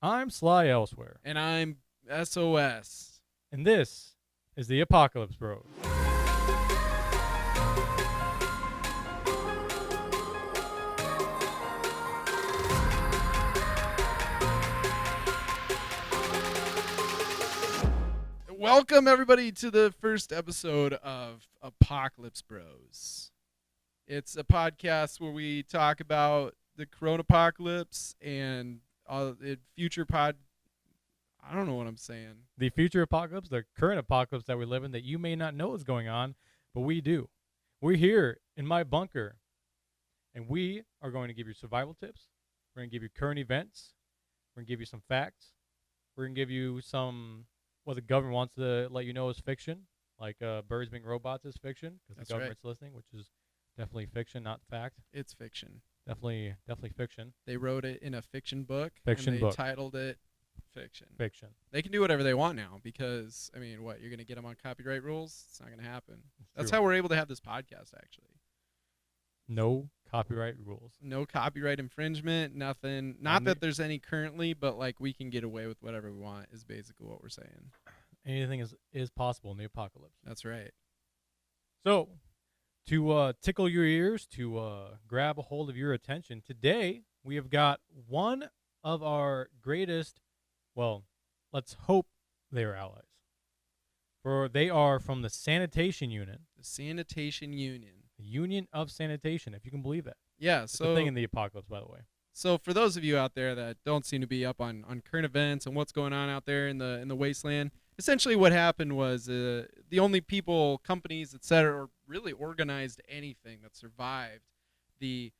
I'm Sly Elsewhere, And I'm SOS. and this is the Apocalypse Bros. Welcome, everybody, to the first episode of Apocalypse Bros. It's a podcast where we talk about the Coronapocalypse and future pod. I don't know what I'm saying. The future apocalypse, the current apocalypse that we live in that you may not know is going on, but we do. We're here in my bunker, and we are going to give you survival tips. We're going to give you current events. We're going to give you some facts. We're going to give you some what the government wants to let you know is fiction, like birds being robots is fiction, because the government's listening, which is definitely fiction, not fact. It's fiction. Definitely fiction. They wrote it in a fiction book. Fiction and book. They titled it Fiction. Fiction. They can do whatever they want now because, I mean, what, you're going to get them on copyright rules? It's not going to happen. That's true. how we're able to have this podcast, actually. No copyright rules. No copyright infringement, nothing. Not that there's any currently, but, like, we can get away with whatever we want is basically what we're saying. Anything is possible in the apocalypse. That's right. So, to tickle your ears, to grab a hold of your attention, today we have got one of our greatest, well, let's hope they are allies. For they are from the Sanitation Union. The Sanitation Union. The Union of Sanitation, if you can believe that. Yeah, It's a thing in the apocalypse, by the way. So for those of you out there that don't seem to be up on current events and what's going on out there in the wasteland, essentially what happened was the only people, companies, etc., really organized anything that survived the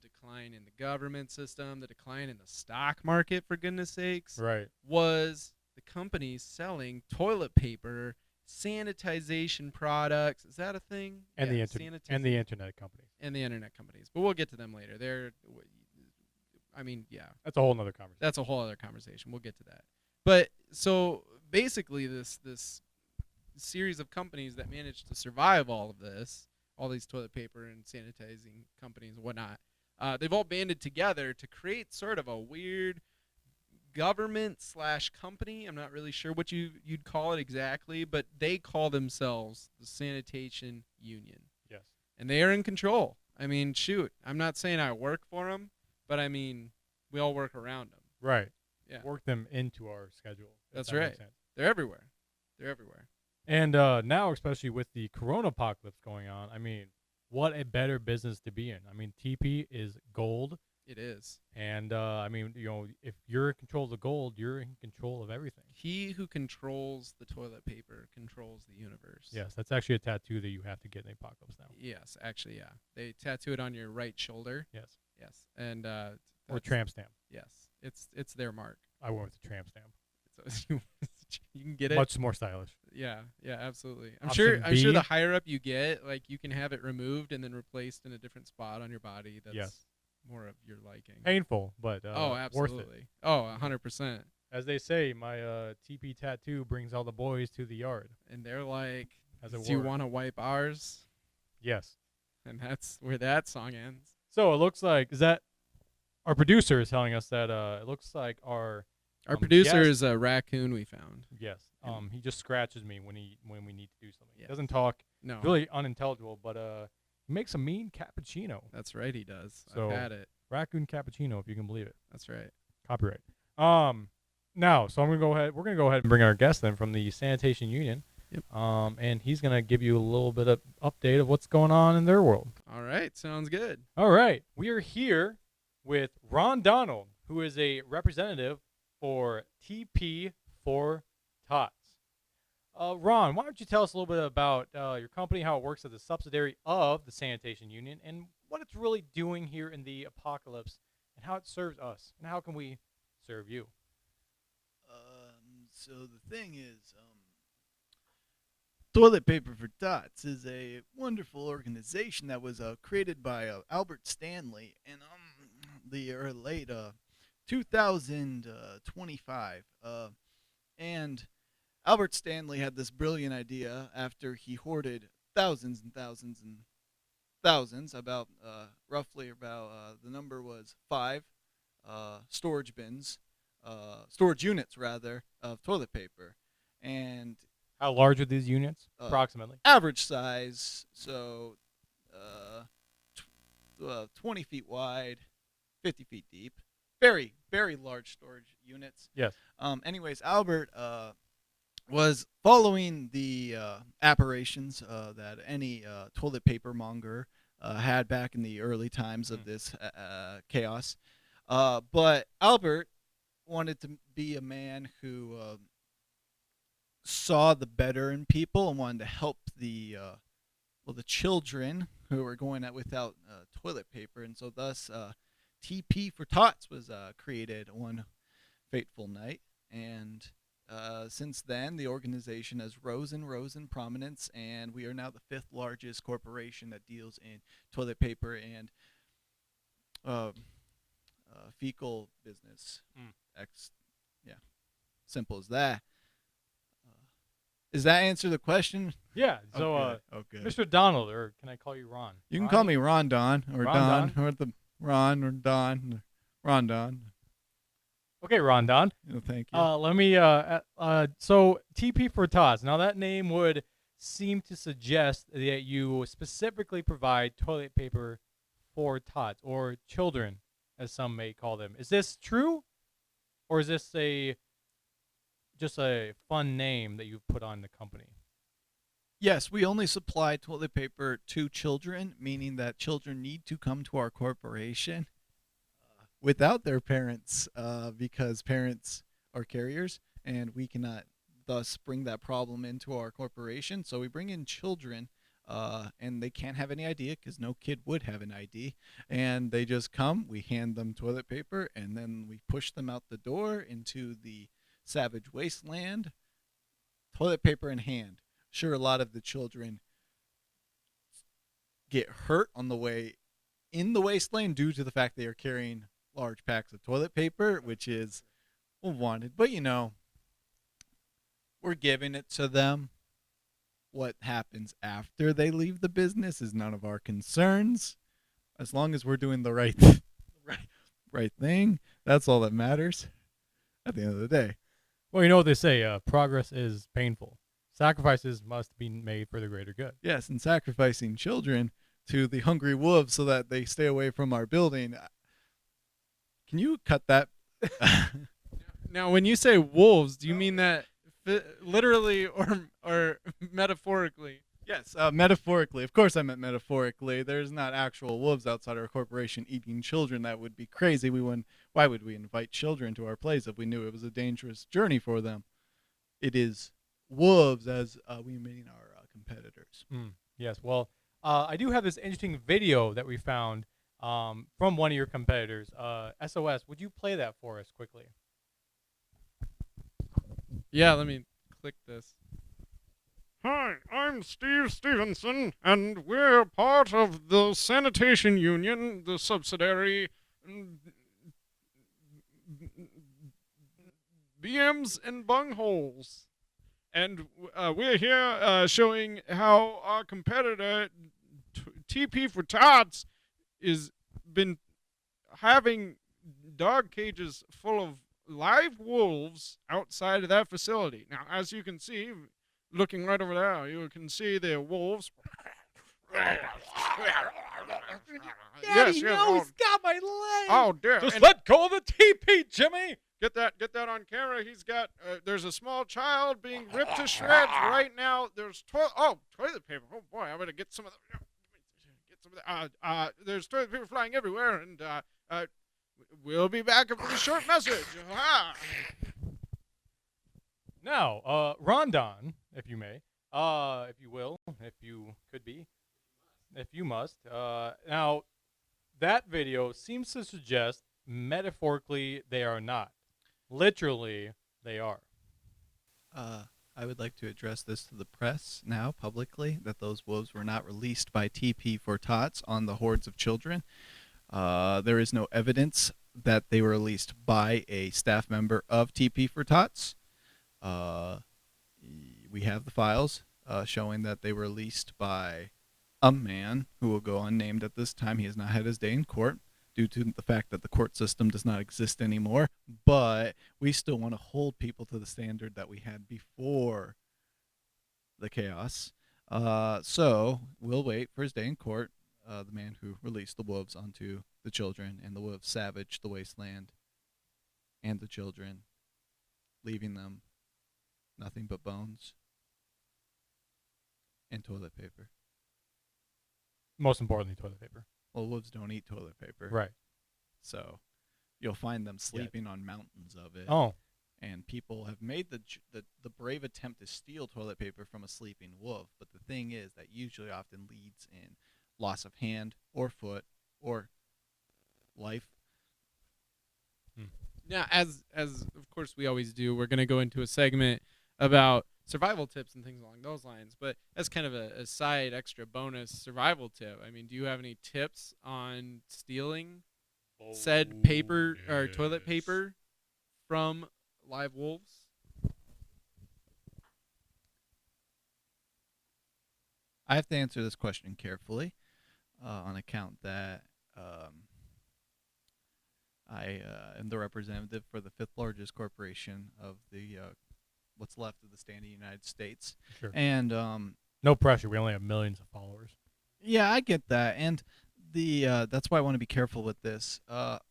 decline in the government system, the decline in the stock market, for goodness sakes, Right. was the companies selling toilet paper, sanitization products. Is that a thing? And Yeah, the internet companies. and the internet companies. But we'll get to them later. Yeah. That's a whole nother conversation. That's a whole other conversation. We'll get to that. But so basically this series of companies that managed to survive all of this, all these toilet paper and sanitizing companies and whatnot, they've all banded together to create sort of a weird government/company. I'm not really sure what you'd call it exactly, but they call themselves the Sanitation Union. Yes. And they are in control. I mean, shoot, I'm not saying I work for them, but I mean, we all work around them. Right. Yeah. Work them into our schedule. That's that right. makes sense. They're everywhere. They're everywhere. And now, especially with the Coronapocalypse going on, I mean, what a better business to be in. I mean, TP is gold. It is. And, I mean, if you're in control of the gold, you're in control of everything. He who controls the toilet paper controls the universe. Yes, that's actually a tattoo that you have to get in the apocalypse now. Yes, actually, yeah. They tattoo it on your right shoulder. Yes. Yes. And Or tramp stamp. yes. It's their mark. I went with the tramp stamp. So you can get it. Much more stylish. Yeah, absolutely. I'm Option sure B. the higher up you get, like, you can have it removed and then replaced in a different spot on your body that's more of your liking. Painful, but absolutely. worth it. Oh, 100%. As they say, my TP tattoo brings all the boys to the yard. And they're like, As do it you were. want to wipe ours? Yes. And that's where that song ends. So it looks like, our producer is telling us that it looks like our producer guest- is a raccoon we found. Yes. He just scratches me when we need to do something. Yes. He doesn't talk. No. Really unintelligible, but he makes a mean cappuccino. That's right, he does. So- I've had it. Raccoon cappuccino, if you can believe it. That's right. Copyright. Now, so we're gonna go ahead and bring our guest then from the Sanitation Union. Yep. And he's gonna give you a little bit of update of what's going on in their world. All right, sounds good. All right. We are here with Ron Donald, who is a representative for TP for Tots. Ron, why don't you tell us a little bit about your company, how it works as a subsidiary of the Sanitation Union, and what it's really doing here in the apocalypse, and how it serves us, and how can we serve you? So the thing is, Toilet Paper for Tots is a wonderful organization that was created by Albert Stanley in the late 2025. And Albert Stanley had this brilliant idea after he hoarded thousands and thousands and thousands, roughly the number was 5 storage bins storage units rather of toilet paper, and How large are these units, Uh, approximately? average size, so 20 feet wide, 50 feet deep. Very, very large storage units. Yes. Anyways, Albert was following the apparitions that any toilet paper monger had back in the early times of this chaos. But Albert wanted to be a man who saw the better in people and wanted to help the children who were going out without toilet paper, and so thus TP for Tots was created one fateful night, and since then the organization has rose in prominence, and we are now the 5th largest corporation that deals in toilet paper and fecal business. Yeah, simple as that. Does that answer the question? Yeah. So, Okay. Mr. Donald, or can I call you Ron? You can call me Ron Don or Ron Don or the Ron or Don. Ron Don. Okay, Ron Don. Thank you. Let me. So TP for Tots. Now that name would seem to suggest that you specifically provide toilet paper for tots or children, as some may call them. Is this true, or is this just a fun name that you've put on the company? Yes, we only supply toilet paper to children, meaning that children need to come to our corporation without their parents because parents are carriers, and we cannot thus bring that problem into our corporation. So we bring in children, and they can't have any ID because no kid would have an ID. And they just come, we hand them toilet paper, and then we push them out the door into the savage wasteland, toilet paper in hand. Sure, a lot of the children get hurt on the way in the wasteland due to the fact they are carrying large packs of toilet paper, which is wanted. But, we're giving it to them. What happens after they leave the business is none of our concerns. As long as we're doing the right thing, that's all that matters at the end of the day. Well, you know what they say. Progress is painful. Sacrifices must be made for the greater good. Yes, and sacrificing children to the hungry wolves so that they stay away from our building. Can you cut that? Now, when you say wolves, do you mean that literally or metaphorically? Yes, metaphorically. Of course I meant metaphorically. There's not actual wolves outside our corporation eating children. That would be crazy. Why would we invite children to our place if we knew it was a dangerous journey for them? It is wolves as we mean our competitors. Yes. Well, I do have this interesting video that we found from one of your competitors. SOS, would you play that for us quickly? Yeah, let me click this. Hi, I'm Steve Stevenson, and we're part of the Sanitation Union, the subsidiary BMs and bungholes. And we're here showing how our competitor, TP for Tots, is been having dog cages full of live wolves outside of that facility. Now, as you can see, looking right over there, you can see the wolves. Daddy, yes, he's got my leg. Oh, dear. Just And let go of the TP, Jimmy. get that on camera. He's got. There's a small child being ripped to shreds right now. There's toilet paper. Oh boy, I'm gonna get some of the. Get some of the. There's toilet paper flying everywhere, and we'll be back after the short message. Now, Rondon, if you may, if you will, if you could be, if you must. Now, that video seems to suggest metaphorically they are not. Literally, they are. I would like to address this to the press now publicly, that those wolves were not released by TP for Tots on the hordes of children. There is no evidence that they were released by a staff member of TP for Tots. We have the files showing that they were released by a man who will go unnamed at this time. He has not had his day in court, due to the fact that the court system does not exist anymore, but we still want to hold people to the standard that we had before the chaos. So we'll wait for his day in court. The man who released the wolves onto the children, and the wolves savaged the wasteland and the children, leaving them nothing but bones and toilet paper. Most importantly, toilet paper. Well, wolves don't eat toilet paper. Right. So you'll find them sleeping on mountains of it. Oh. And people have made the brave attempt to steal toilet paper from a sleeping wolf. But the thing is that usually often leads in loss of hand or foot or life. Now, as of course we always do, we're going to go into a segment about survival tips and things along those lines. But as kind of a side extra bonus survival tip, I mean, do you have any tips on stealing said paper or toilet paper from live wolves? I have to answer this question carefully on account that I am the representative for the fifth largest corporation of the what's left of the standing United States. Sure. And no pressure. We only have millions of followers. yeah, I get that. And that's why I want to be careful with this.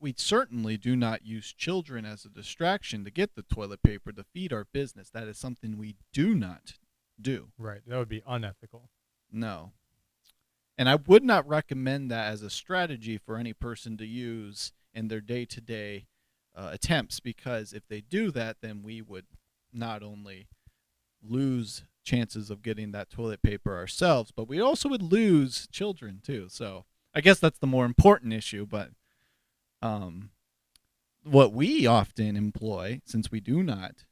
We certainly do not use children as a distraction to get the toilet paper to feed our business. That is something we do not do. Right. That would be unethical. No. And I would not recommend that as a strategy for any person to use in their day-to-day attempts, because if they do that, then we would not only lose chances of getting that toilet paper ourselves, but we also would lose children too. So I guess that's the more important issue. But what we often employ, since we do not,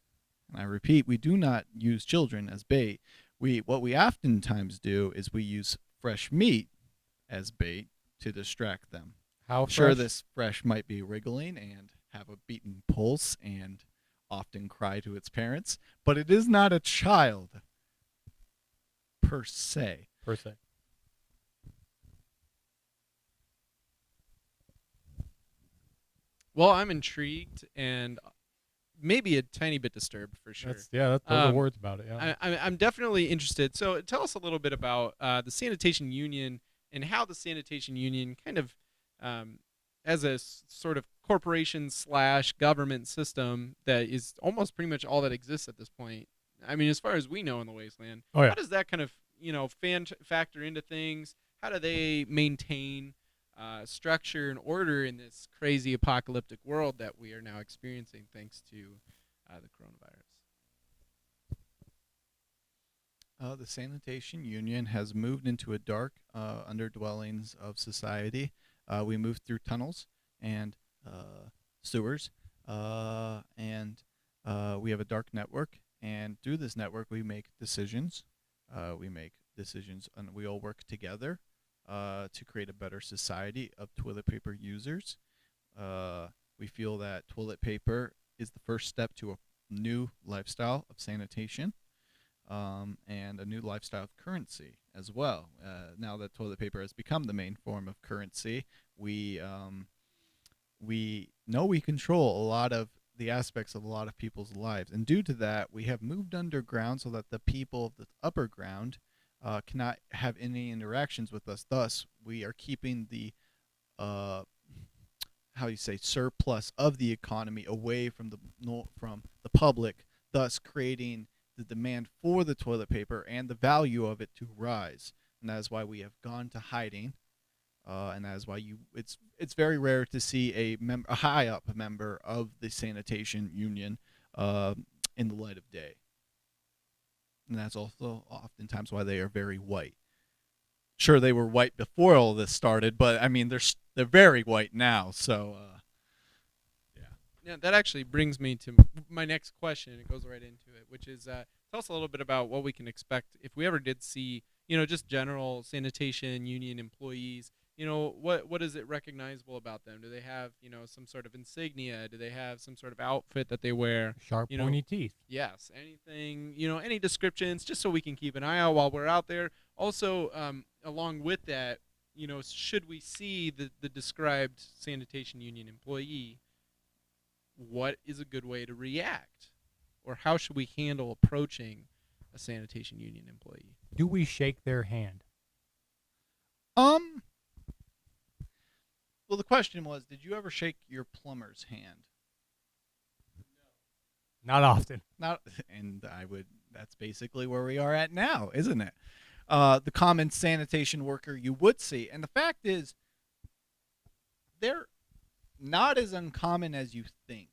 and I repeat, we do not use children as bait, what we oftentimes do is we use fresh meat as bait to distract them. How Sure, fresh? this fresh might be wriggling and have a beaten pulse and often cry to its parents, but it is not a child per se. Per se. Well, I'm intrigued and maybe a tiny bit disturbed for sure. That's those are words about it. Yeah. I'm definitely interested. So tell us a little bit about the Sanitation Union and how the Sanitation Union kind of, as a sort of corporation / government system that is almost pretty much all that exists at this point. I mean, as far as we know in the wasteland, Oh, yeah. how does that kind of, factor into things? How do they maintain structure and order in this crazy apocalyptic world that we are now experiencing thanks to the coronavirus? The Sanitation Union has moved into a dark underdwellings of society. We moved through tunnels and sewers, and we have a dark network. And through this network, we make decisions. And we all work together to create a better society of toilet paper users. We feel that toilet paper is the first step to a new lifestyle of sanitation. And a new lifestyle of currency as well. Now that toilet paper has become the main form of currency, we know we control a lot of the aspects of a lot of people's lives. And due to that, we have moved underground so that the people of the upper ground cannot have any interactions with us. Thus, we are keeping the surplus of the economy away from the public, thus creating the demand for the toilet paper and the value of it to rise. And that is why we have gone to hiding, and that is why it's very rare to see a high up member of the Sanitation Union in the light of day. And that's also oftentimes why they are very white. Sure, they were white before all this started, but I mean they're very white now. So Yeah, that actually brings me to my next question. It goes right into it, which is tell us a little bit about what we can expect if we ever did see, just general Sanitation Union employees. What is it recognizable about them? Do they have, some sort of insignia? Do they have some sort of outfit that they wear? Sharp, pointy teeth. Yes, anything, any descriptions, just so we can keep an eye out while we're out there. Also, along with that, should we see the described sanitation union employee, what is a good way to react? Or how should we handle approaching a sanitation union employee? Do we shake their hand? Well, the question was, did you ever shake your plumber's hand? Not often. Not, and that's basically where we are at now, isn't it? The common sanitation worker you would see. And the fact is, they're not as uncommon as you think.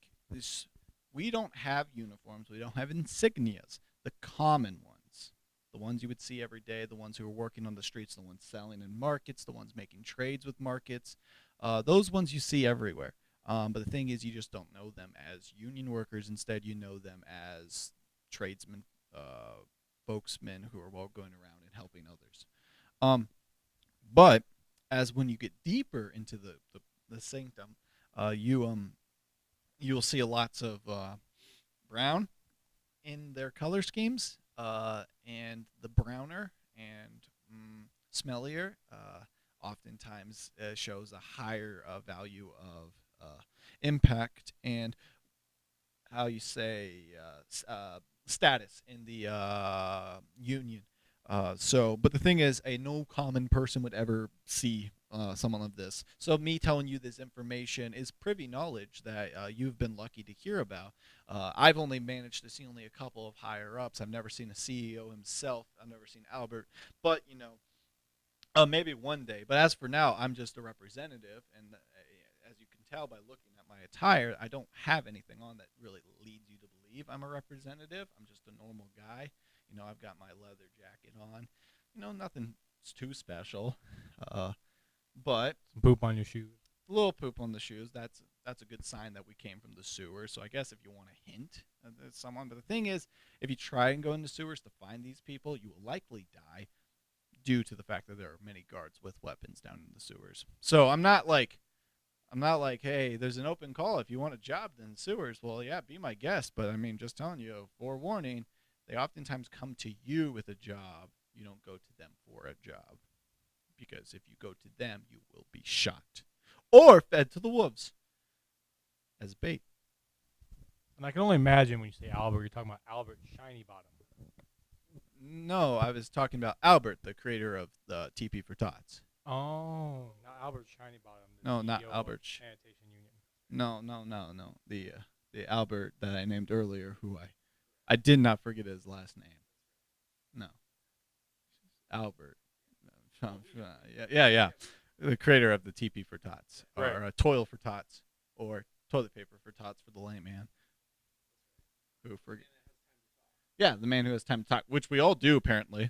We don't have uniforms. We don't have insignias. The common ones, the ones you would see every day, the ones who are working on the streets, the ones selling in markets, the ones making trades with markets, those ones you see everywhere. But the thing is, you just don't know them as union workers. Instead, you know them as tradesmen, folksmen who are going around and helping others. But as when you get deeper into the sanctum, you'll see lots of brown in their color schemes, and the browner and smellier oftentimes shows a higher value of impact and how you say status in the union. But the thing is, no common person would ever see someone of this. So me telling you this information is privy knowledge that you've been lucky to hear about. I've only managed to see only a couple of higher ups. I've never seen a CEO himself. I've never seen Albert. But, maybe one day. But as for now, I'm just a representative. And as you can tell by looking at my attire, I don't have anything on that really leads you to believe I'm a representative. I'm just a normal guy. I've got my leather jacket on. Nothing too special. But Some poop on your shoes. a little poop on the shoes. That's a good sign that we came from the sewers. So I guess if you want a hint of someone. But the thing is, if you try and go into sewers to find these people, you will likely die due to the fact that there are many guards with weapons down in the sewers. So I'm not like, hey, there's an open call. If you want a job in sewers, well, yeah, be my guest. But I mean, just telling you, forewarning, they oftentimes come to you with a job. You don't go to them for a job. Because if you go to them, you will be shot. Or fed to the wolves as bait. And I can only imagine when you say Albert, you're talking about Albert Shiny Bottom. No, I was talking about Albert, the creator of the TP for Tots. Oh, not Albert Shiny Bottom. No, not CEO of Albert. Sanitation Union. No. The Albert that I named earlier, who I did not forget his last name. No. Albert. Yeah. The creator of the TP for Tots. Right. Or Toil for Tots. Or toilet paper for Tots for the layman. Who forget? Yeah, the man who has time to talk, which we all do apparently.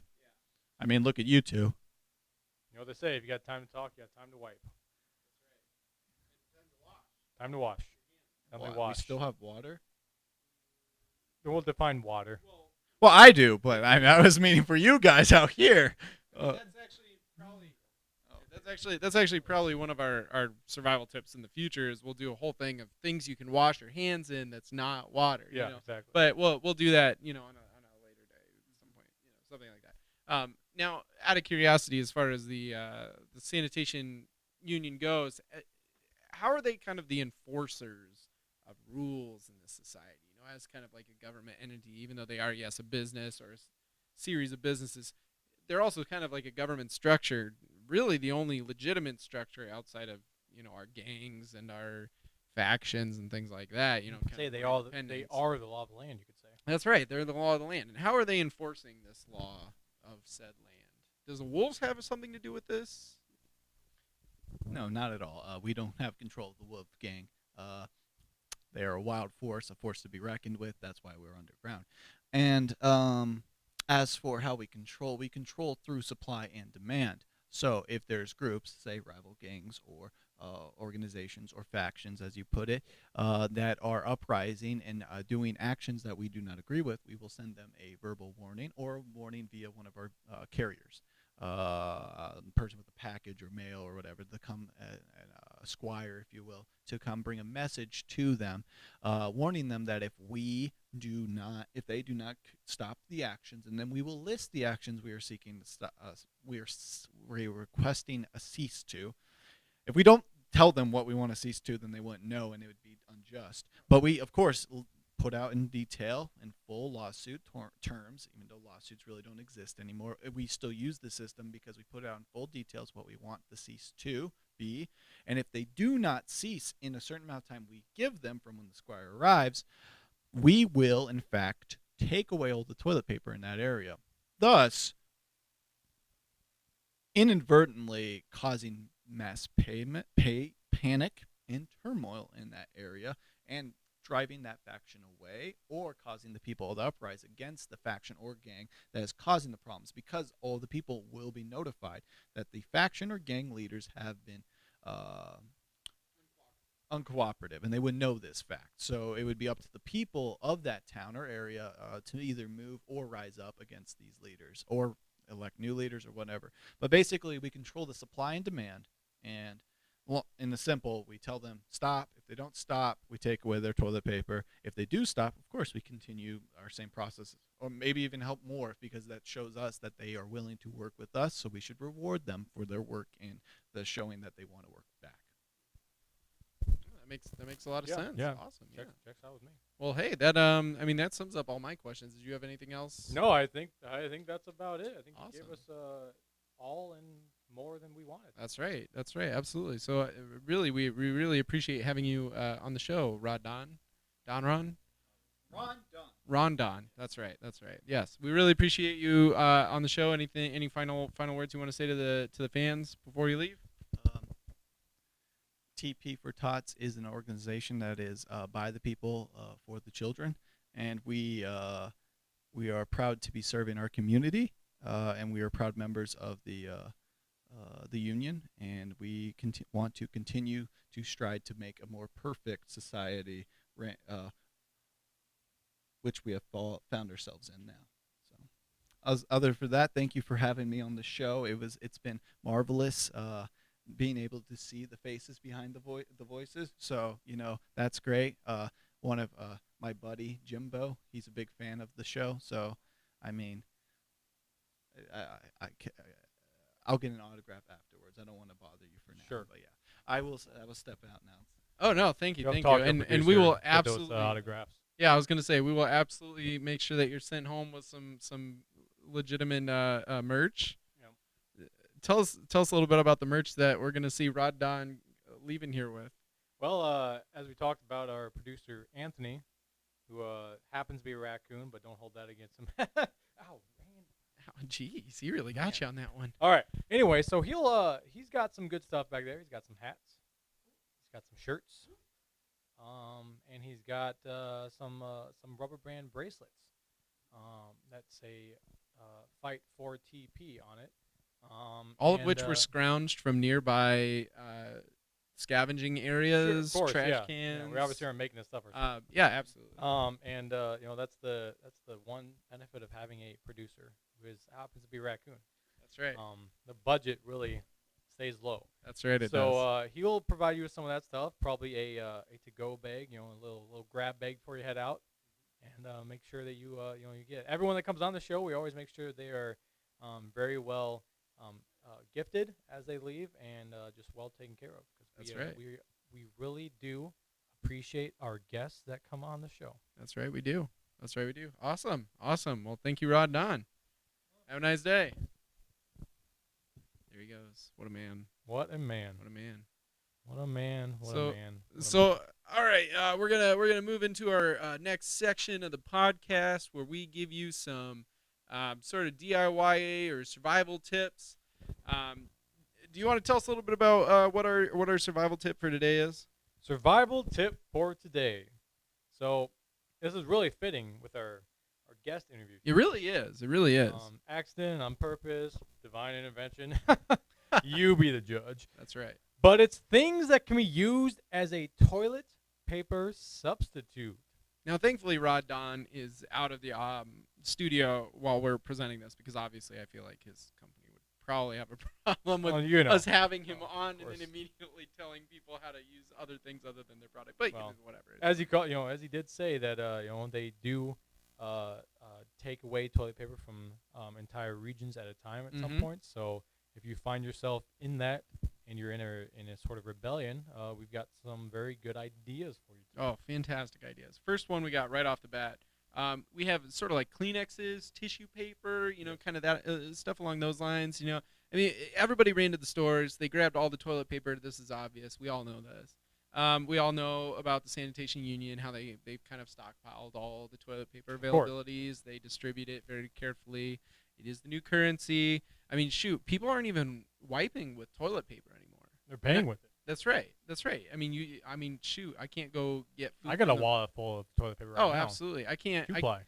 I mean, look at you two. You know what they say, if you got time to talk, you got time to wipe. Time to wash. Definitely wash. We still have water? We'll define water. Well, I do, but I was meaning for you guys out here. That's actually probably one of our survival tips in the future is we'll do a whole thing of things you can wash your hands in that's not water. Yeah, exactly. But we'll do that, on a later day at some point, something like that. Now, out of curiosity, as far as the sanitation union goes, how are they kind of the enforcers of rules in this society? As kind of like a government entity, even though they are, yes, a business or a series of businesses, they're also kind of like a government structure, really the only legitimate structure outside of, our gangs and our factions and things like that. Say they are the law of the land, you could say. That's right. They're the law of the land. And how are they enforcing this law of said land? Does the wolves have something to do with this? No, not at all. We don't have control of the wolf gang. They are a wild force, a force to be reckoned with. That's why we're underground. And as for how we control through supply and demand. So if there's groups, say rival gangs or organizations or factions, as you put it, that are uprising and doing actions that we do not agree with, we will send them a verbal warning or a warning via one of our carriers. Person with a package or mail or whatever to come and a squire, if you will, to come bring a message to them, warning them that if they do not stop the actions, and then we will list the actions we are seeking to stop. We are requesting a cease to. If we don't tell them what we want to cease to, then they wouldn't know, and it would be unjust. But we, of course, put out in detail in full lawsuit terms, even though lawsuits really don't exist anymore. We still use the system because we put out in full details what we want the cease to be. And if they do not cease in a certain amount of time we give them from when the squire arrives, we will, in fact, take away all the toilet paper in that area, thus inadvertently causing mass panic and turmoil in that area, and driving that faction away, or causing the people to uprise against the faction or gang that is causing the problems, because all the people will be notified that the faction or gang leaders have been uncooperative, and they would know this fact. So it would be up to the people of that town or area to either move or rise up against these leaders, or elect new leaders, or whatever. But basically, we control the supply and demand, and in the simple, we tell them stop. If they don't stop, we take away their toilet paper. If they do stop, of course, we continue our same process, or maybe even help more, because that shows us that they are willing to work with us. So we should reward them for their work and the showing that they want to work back. That makes a lot of sense. Yeah. Awesome. Checks out with me. Well, hey, that sums up all my questions. Did you have anything else? No, I think that's about it. I think Awesome. you gave us all and more than we wanted. That's right. Absolutely. So really, we really appreciate having you on the show, Ron Don. That's right. Yes, we really appreciate you on the show. Any final words you want to say to the fans before you leave? TP for Tots is an organization that is by the people for the children, and we are proud to be serving our community, and we are proud members of the union, and we want to continue to strive to make a more perfect society, which we have found ourselves in now. So, other for that, thank you for having me on the show. It's been marvelous. Being able to see the faces behind the voices, so that's great. One of my buddy Jimbo, he's a big fan of the show, so I mean, I'll get an autograph afterwards. I don't want to bother you for now. Sure. But yeah, I will step out now. Oh no, thank you. Talk to our And we producer, will get absolutely those, autographs. Yeah, I was gonna say we will absolutely make sure that you're sent home with some legitimate merch. Tell us a little bit about the merch that we're gonna see Rod Don leaving here with. Well, as we talked about, our producer Anthony, who happens to be a raccoon, but don't hold that against him. Ow, man. Oh, jeez, he really got you on that one. All right. Anyway, so he's got some good stuff back there. He's got some hats. He's got some shirts. And he's got some rubber band bracelets. That say "Fight for TP" on it. All of which were scrounged from nearby scavenging areas, sure, of course, trash yeah. cans. We obviously aren't making this stuff ourselves. Yeah, absolutely. And that's the one benefit of having a producer who happens to be a raccoon. That's right. The budget really stays low. That's right. It does. So he'll provide you with some of that stuff, probably a to-go bag, a little grab bag before you head out, and make sure that you get everyone that comes on the show. We always make sure they are very well gifted as they leave, and just well taken care of. That's right. We really do appreciate our guests that come on the show. That's right. We do. Awesome. Well, thank you, Rod Don. Have a nice day. There he goes. What a man. So, all right, we're gonna move into our next section of the podcast, where we give you some sort of DIY or survival tips. Do you want to tell us a little bit about what our survival tip for today is? Survival tip for today. So this is really fitting with our guest interview. It really is. Accident, on purpose, divine intervention. You be the judge. That's right. But it's things that can be used as a toilet paper substitute. Now, thankfully, Rod Don is out of the studio while we're presenting this, because obviously I feel like his company would probably have a problem with Well, you know. us having him Oh, of on and course. then immediately telling people how to use other things other than their product. But Well, whatever. as he did say that they do take away toilet paper from entire regions at a time at some Mhm. point. So if you find yourself in that and you're in a sort of rebellion, we've got some very good ideas for you today. Oh, fantastic ideas. First one we got right off the bat. We have sort of like Kleenexes, tissue paper, kind of that stuff along those lines. I mean, everybody ran to the stores. They grabbed all the toilet paper. This is obvious. We all know this. We all know about the Sanitation Union, how they've kind of stockpiled all the toilet paper course. availabilities. They distribute it very carefully. It is the new currency. I mean, shoot, people aren't even wiping with toilet paper anymore. They're paying with it. That's right. That's right. I mean, shoot, I can't go get food. I got a from the- wallet full of toilet paper right Oh, now. absolutely. I can't. Two-ply.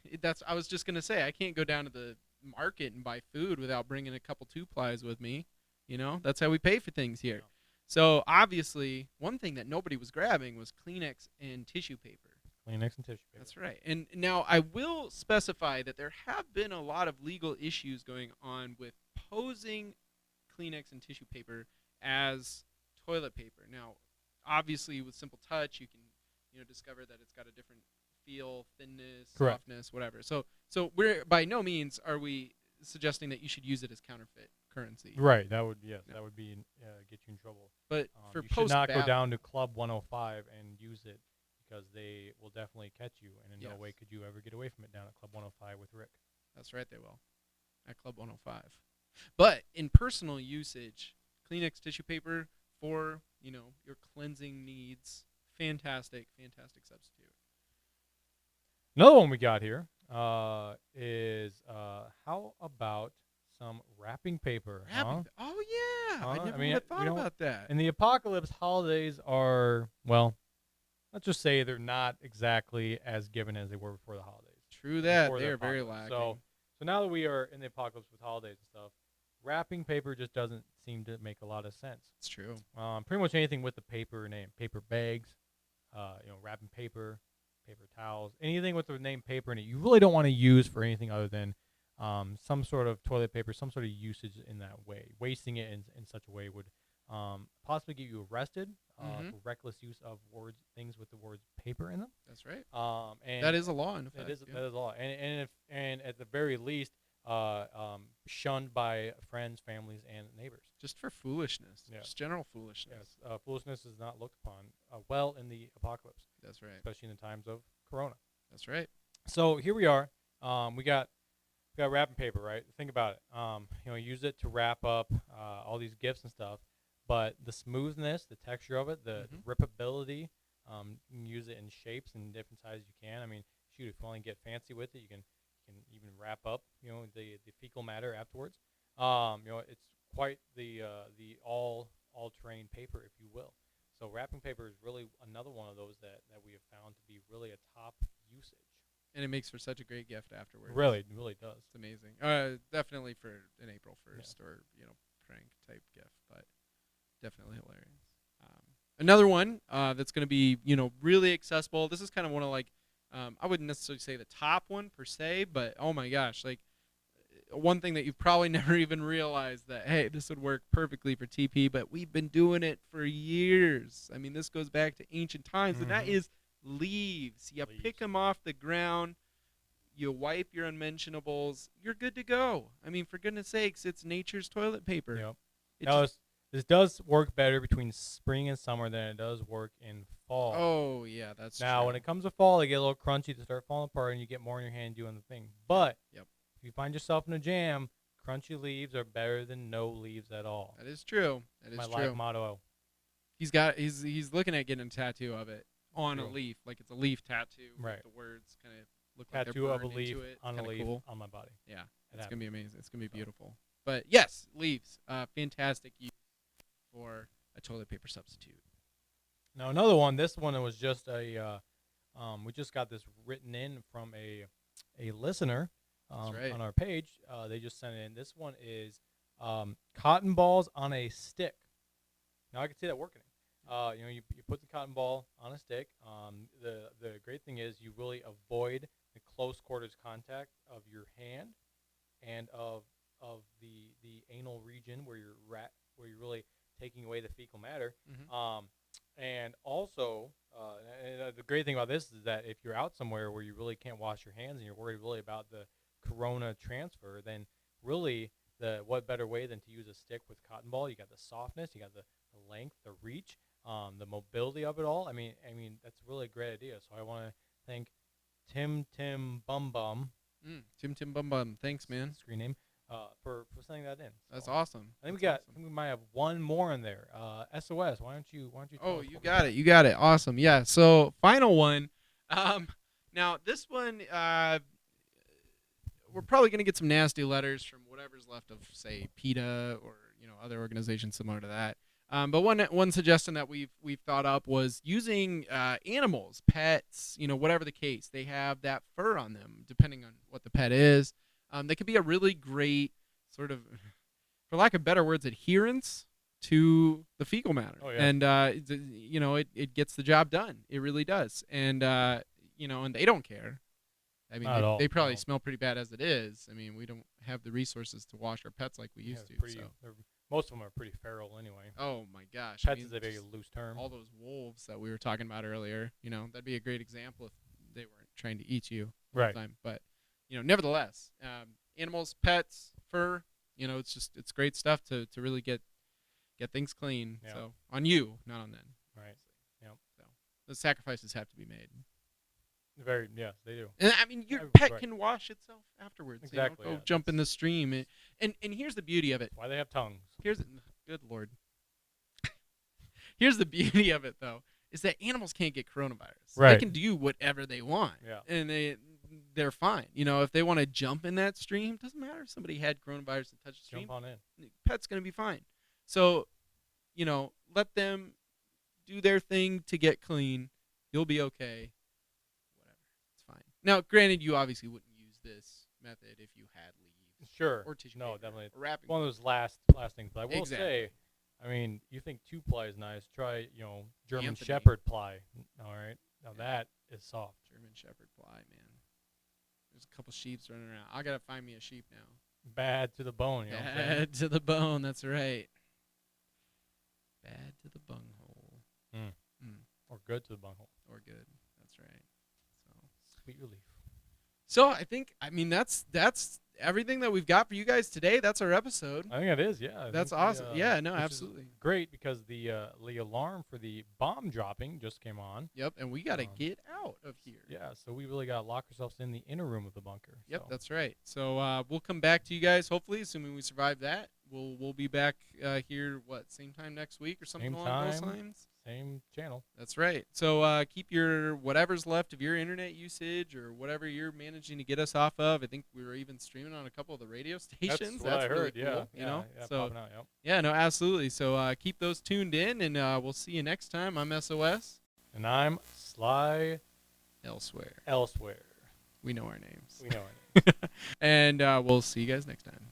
I was just gonna say I can't go down to the market and buy food without bringing a couple 2-plies with me. That's how we pay for things here. Yeah. So obviously, one thing that nobody was grabbing was Kleenex and tissue paper. Kleenex and tissue paper. That's right. And now I will specify that there have been a lot of legal issues going on with posing Kleenex and tissue paper as toilet paper. Now, obviously, with simple touch, you can discover that it's got a different feel, thinness, Correct. softness, whatever. So we're by no means are we suggesting that you should use it as counterfeit currency. Right. That would No. that would be get you in trouble. But for You should not go post-battle- down to Club 105 and use it because they will definitely catch you, and in no Yes. way could you ever get away from it down at Club 105 with Rick. That's right, they will. At Club 105. But in personal usage, Kleenex tissue paper for, your cleansing needs, fantastic substitute. Another one we got here is how about some wrapping paper? Huh? Oh, yeah. I Huh? never I mean, would have thought about that. And the apocalypse holidays are, well, let's just say they're not exactly as given as they were before the holidays. True that. Before the They are very apocalypse. lacking. So now that we are in the apocalypse with holidays and stuff, wrapping paper just doesn't seem to make a lot of sense. It's true. Pretty much anything with the paper name, paper bags, wrapping paper, paper towels, anything with the name paper in it, you really don't want to use for anything other than some sort of toilet paper, some sort of usage in that way. Wasting it in such a way would possibly get you arrested for reckless use of things with the words paper in them. That's right. And That is a law, in effect. that is yeah. that is a law, and at the very least, shunned by friends, families, and neighbors. Just for foolishness. Yeah. Just general foolishness. Yes, foolishness is not looked upon well in the apocalypse, That's right. especially in the times of Corona. That's right. So here we are. We got wrapping paper, right? Think about it. Use it to wrap up all these gifts and stuff. But the smoothness, the texture of it, the rippability, you can use it in shapes and different sizes you can. I mean, shoot, if you want to get fancy with it, you can even wrap up, the fecal matter afterwards. It's quite the all-terrain paper, if you will. So wrapping paper is really another one of those that we have found to be really a top usage. And it makes for such a great gift afterwards. It really does. It's amazing. Definitely for an April 1st or, prank type gift, but definitely hilarious. Another one that's going to be, really accessible. This is kind of one of I wouldn't necessarily say the top one per se, but oh my gosh, one thing that you've probably never even realized that, hey, this would work perfectly for TP, but we've been doing it for years. I mean, this goes back to ancient times, and that is leaves. You pick them off the ground, you wipe your unmentionables, you're good to go. I mean, for goodness sakes, it's nature's toilet paper. Yep. This does work better between spring and summer than it does work in fall. Oh, yeah, that's Now, true. when it comes to fall, they get a little crunchy to start falling apart, and you get more in your hand doing the thing. But Yep. if you find yourself in a jam, crunchy leaves are better than no leaves at all. That is true. That is My true. life motto. He's looking at getting a tattoo of it on a True. leaf, like it's a leaf tattoo. Right. With the words kind of look like Tattoo they're of a burned leaf into it. on a Kinda leaf cool. on my body. Yeah, It it's gonna be happens. amazing. It's gonna be So. beautiful. But yes, leaves, fantastic use for a toilet paper substitute. Now another one. This one was just we just got this written in from a listener right. on our page. They just sent it in. This one is cotton balls on a stick. Now I can see that working. You put the cotton ball on a stick. The great thing is you really avoid the close quarters contact of your hand and of of the anal region where you're really taking away the fecal matter. Mhm. And also, the great thing about this is that if you're out somewhere where you really can't wash your hands and you're worried really about the corona transfer, then really what better way than to use a stick with cotton ball? You got the softness, you got the length, the reach, the mobility of it all. I mean that's really a great idea. So I want to thank Tim Bum Bum, Tim Bum Bum. Thanks, man. screen name, for sending that in. That's So awesome. I think That's we might have one more in there. SOS. Why don't you? Tell Oh, us you what we got it. You got it. Awesome. Yeah. So final one. Now this one, we're probably gonna get some nasty letters from whatever's left of, say, PETA or other organizations similar to that. But one suggestion that we've thought up was using animals, pets, whatever the case. They have that fur on them, depending on what the pet is. They could be a really great sort of, for lack of better words, adherence to the fecal matter. Oh, yeah. And it gets the job done. It really does. And and they don't care. I mean, Not at all, they probably no. smell pretty bad as it is. I mean, we don't have the resources to wash our pets like we used to. So. Most of them are pretty feral anyway. Oh my gosh. Pets is a very loose term. All those wolves that we were talking about earlier, that'd be a great example if they weren't trying to eat you all Right. the time. But, nevertheless, animals, pets, fur, it's great stuff to really get things clean. Yeah. So on you, not on them. Right. Yep. So the sacrifices have to be made. Yes, they do. And I mean, your Yeah, pet right. can wash itself afterwards. Exactly, Go yeah, jump in the stream. And here's the beauty of it. Why they have tongues? Good Lord. Here's the beauty of it, though, is that animals can't get coronavirus. Right. They can do whatever they want. Yeah. And they're fine. If they want to jump in that stream, doesn't matter if somebody had coronavirus and touched the stream. Jump on in. Pet's going to be fine. So, let them do their thing to get clean. You'll be okay. Whatever. It's fine. Now, granted, you obviously wouldn't use this method if you had leaves. Sure. Or tissue No, paper definitely. Or wrapping. One of those last things. But I will Exactly. say, I mean, you think 2-ply is nice. Try, German Anthony. Shepherd ply. All right. Now that is soft. German Shepherd ply, man. There's a couple sheeps running around. I gotta find me a sheep now. Bad to the bone. You know what I'm saying? Bad to the bone. That's right. Bad to the bunghole. Or good to the bunghole. Or good. That's right. Sweet relief. So I think that's everything that we've got for you guys today. That's our episode. I think it is. Yeah. I That's think awesome. Yeah. No. which is Absolutely. Great because the alarm for the bomb dropping just came on. Yep. And we gotta Um, get out of here. Yeah, so we really got to lock ourselves in the inner room of the bunker. Yep, so. that's right. So we'll come back to you guys, hopefully, assuming we survive that. We'll be back here, same time next week or something Same along those time. lines? Same channel. That's right. So keep your whatever's left of your internet usage or whatever you're managing to get us off of. I think we were even streaming on a couple of the radio stations. That's what I really heard, cool, yeah. Yeah, So, popping out, yep. yeah, no, absolutely. So keep those tuned in, and we'll see you next time. I'm SOS. And I'm Sly Elsewhere. Elsewhere. We know our names. We know it. And we'll see you guys next time.